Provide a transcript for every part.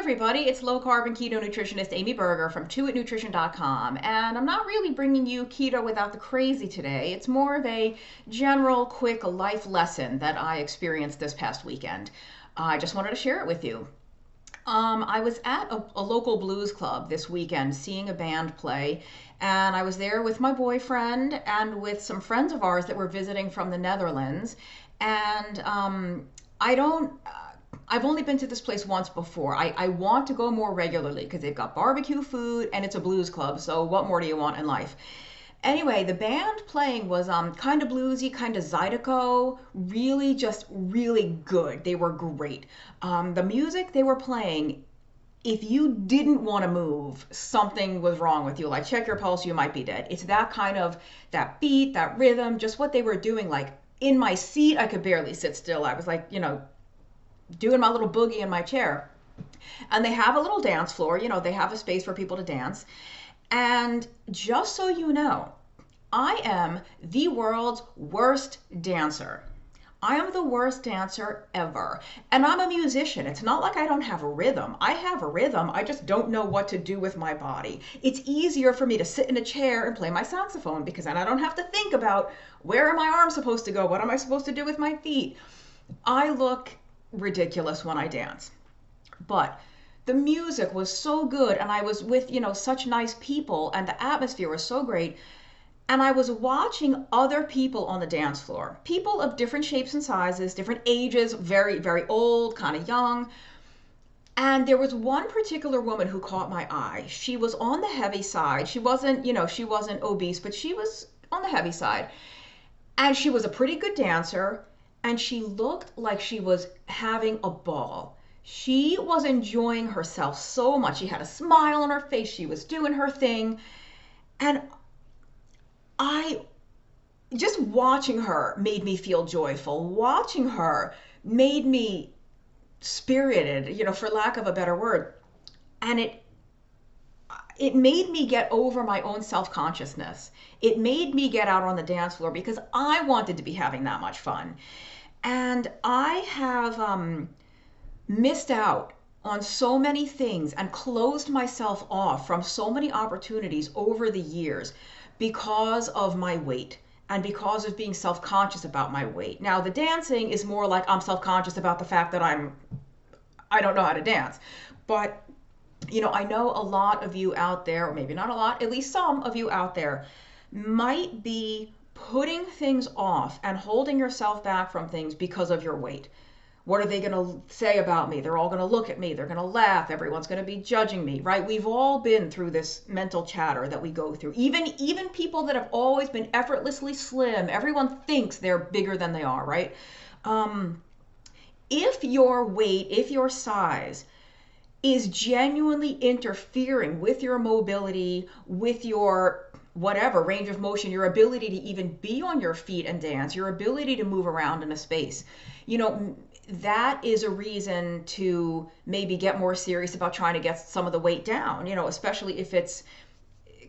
everybody, it's low carb and keto nutritionist Amy Berger from 2itnutrition.com, and I'm not really bringing you keto without the crazy today. It's more of a general quick life lesson that I experienced this past weekend. I just wanted to share it with you. I was at a local blues club this weekend seeing a band play, and I was there with my boyfriend and with some friends of ours that were visiting from the Netherlands. And I don't. I've only been to this place once before. I want to go more regularly because they've got barbecue food and it's a blues club. So what more do you want in life? Anyway, the band playing was kind of bluesy, kind of zydeco, really just really good. They were great. The music they were playing, if you didn't want to move, something was wrong with you. Like check your pulse, you might be dead. It's that kind of, that beat, that rhythm, just what they were doing. Like in my seat, I could barely sit still. I was like, doing my little boogie in my chair. And they have a little dance floor, they have a space for people to dance. And just so you know, I am the world's worst dancer. I am the worst dancer ever. And I'm a musician. It's not like I don't have a rhythm. I have a rhythm. I just don't know what to do with my body. It's easier for me to sit in a chair and play my saxophone because then I don't have to think about where are my arms supposed to go? What am I supposed to do with my feet? I look ridiculous when I dance. But the music was so good and I was with, such nice people and the atmosphere was so great. And I was watching other people on the dance floor, people of different shapes and sizes, different ages, very, very old, kind of young. And there was one particular woman who caught my eye. She was on the heavy side. She wasn't, she wasn't obese, but she was on the heavy side. And she was a pretty good dancer. And she looked like she was having a ball. She was enjoying herself so much. She had a smile on her face. She was doing her thing. And just watching her made me feel joyful. Watching her made me spirited, for lack of a better word. And it made me get over my own self-consciousness. It made me get out on the dance floor because I wanted to be having that much fun. And I have missed out on so many things and closed myself off from so many opportunities over the years because of my weight and because of being self-conscious about my weight. Now, the dancing is more like I'm self-conscious about the fact that I don't know how to dance. But I know a lot of you out there, or maybe not a lot, at least some of you out there, might be putting things off and holding yourself back from things because of your weight. What are they going to say about me? They're all going to look at me. They're going to laugh. Everyone's going to be judging me, right? We've all been through this mental chatter that we go through. Even people that have always been effortlessly slim, everyone thinks they're bigger than they are, right? If your weight, if your size is genuinely interfering with your mobility, with your whatever range of motion, your ability to even be on your feet and dance, your ability to move around in a space, that is a reason to maybe get more serious about trying to get some of the weight down, especially if it's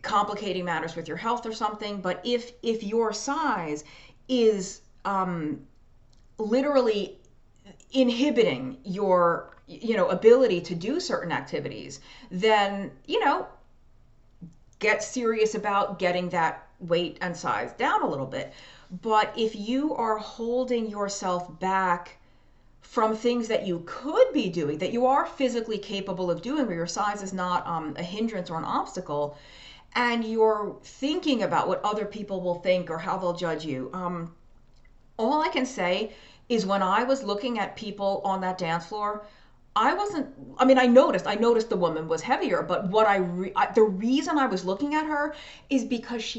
complicating matters with your health or something. But if your size is literally inhibiting your ability to do certain activities, then get serious about getting that weight and size down a little bit. But if you are holding yourself back from things that you could be doing, that you are physically capable of doing, where your size is not a hindrance or an obstacle, and you're thinking about what other people will think or how they'll judge you, all I can say is when I was looking at people on that dance floor, I noticed the woman was heavier, but the reason I was looking at her is because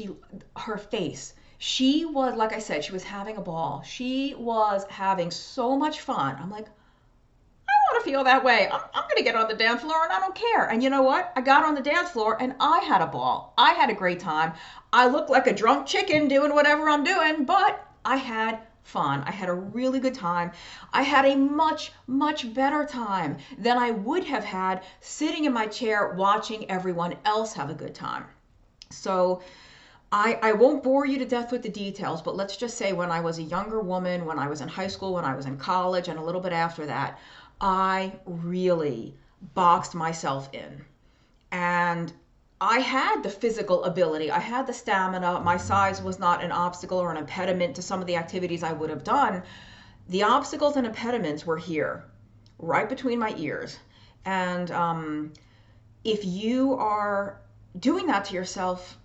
her face, she was, like I said, she was having a ball. She was having so much fun. I'm like, I want to feel that way. I'm going to get on the dance floor and I don't care. And you know what? I got on the dance floor and I had a ball. I had a great time. I looked like a drunk chicken doing whatever I'm doing, but I had fun. I had a really good time. I had a much, much better time than I would have had sitting in my chair watching everyone else have a good time. So I won't bore you to death with the details, but let's just say when I was a younger woman, when I was in high school, when I was in college, and a little bit after that, I really boxed myself in. And I had the physical ability, I had the stamina, my size was not an obstacle or an impediment to some of the activities I would have done. The obstacles and impediments were here, right between my ears. And if you are doing that to yourself,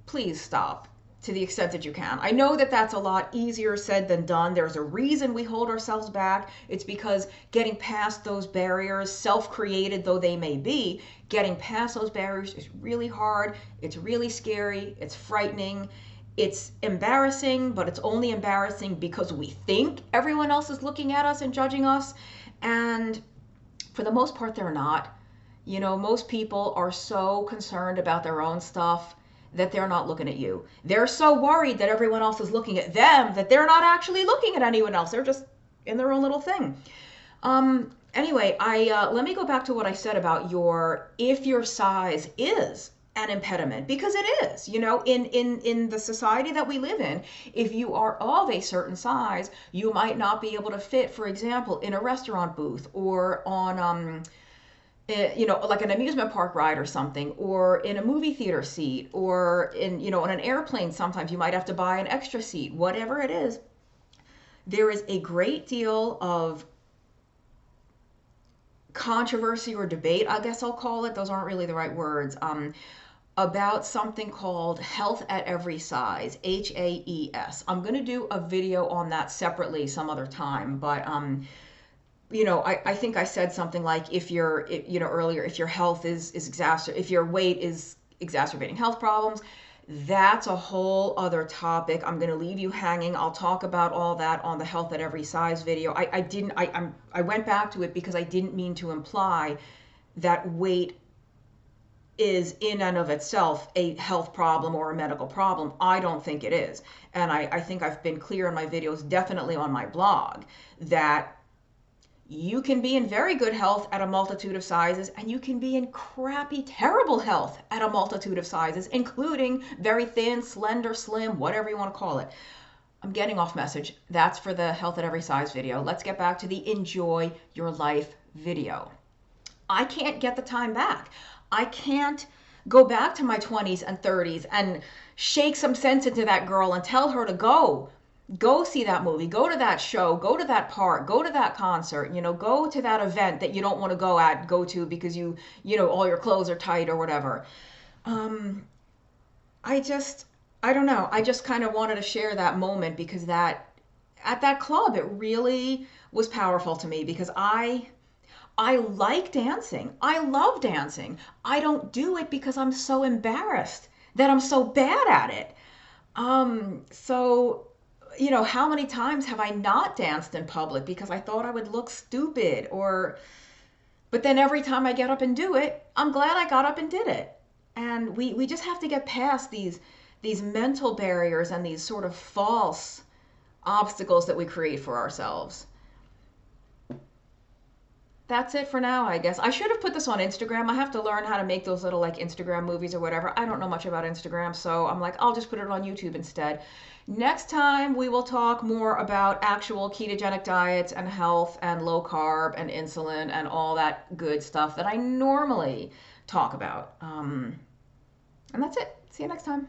please stop to the extent that you can. I know that that's a lot easier said than done. There's a reason we hold ourselves back. It's because getting past those barriers, self-created though they may be, getting past those barriers is really hard. It's really scary. It's frightening. It's embarrassing, but it's only embarrassing because we think everyone else is looking at us and judging us. And for the most part, they're not. You know, most people are so concerned about their own stuff that they're not looking at you. They're so worried that everyone else is looking at them that they're not actually looking at anyone else. They're just in their own little thing. Anyway, let me go back to what I said about if your size is an impediment, because it is. You know, in the society that we live in, if you are of a certain size, you might not be able to fit, for example, in a restaurant booth or on you know, like an amusement park ride or something, or in a movie theater seat, or in, you know, on an airplane. Sometimes you might have to buy an extra seat. Whatever it is, there is a great deal of controversy or debate, I guess I'll call it. Those aren't really the right words. About something called health at every size, HAES. I'm going to do a video on that separately some other time, but you know, I think I said something like, you know, earlier, if your health if your weight is exacerbating health problems, that's a whole other topic. I'm going to leave you hanging. I'll talk about all that on the health at every size video. I went back to it because I didn't mean to imply that weight is in and of itself a health problem or a medical problem. I don't think it is. And I think I've been clear in my videos, definitely on my blog, that you can be in very good health at a multitude of sizes, and you can be in crappy, terrible health at a multitude of sizes, including very thin, slender, slim, whatever you want to call it. I'm getting off message. That's for the health at every size video. Let's get back to the enjoy your life video. I can't get the time back. I can't go back to my 20s and 30s and shake some sense into that girl and tell her to go see that movie, go to that show, go to that park, go to that concert, you know, go to that event that you don't want to go to because you know, all your clothes are tight or whatever. I don't know. I just kind of wanted to share that moment because at that club, it really was powerful to me because I like dancing. I love dancing. I don't do it because I'm so embarrassed that I'm so bad at it. So you know, how many times have I not danced in public because I thought I would look stupid, but then every time I get up and do it, I'm glad I got up and did it. And we just have to get past these mental barriers and these sort of false obstacles that we create for ourselves. That's it for now, I guess. I should have put this on Instagram. I have to learn how to make those little like Instagram movies or whatever. I don't know much about Instagram, so I'm like, I'll just put it on YouTube instead. Next time, we will talk more about actual ketogenic diets and health and low carb and insulin and all that good stuff that I normally talk about. And that's it. See you next time.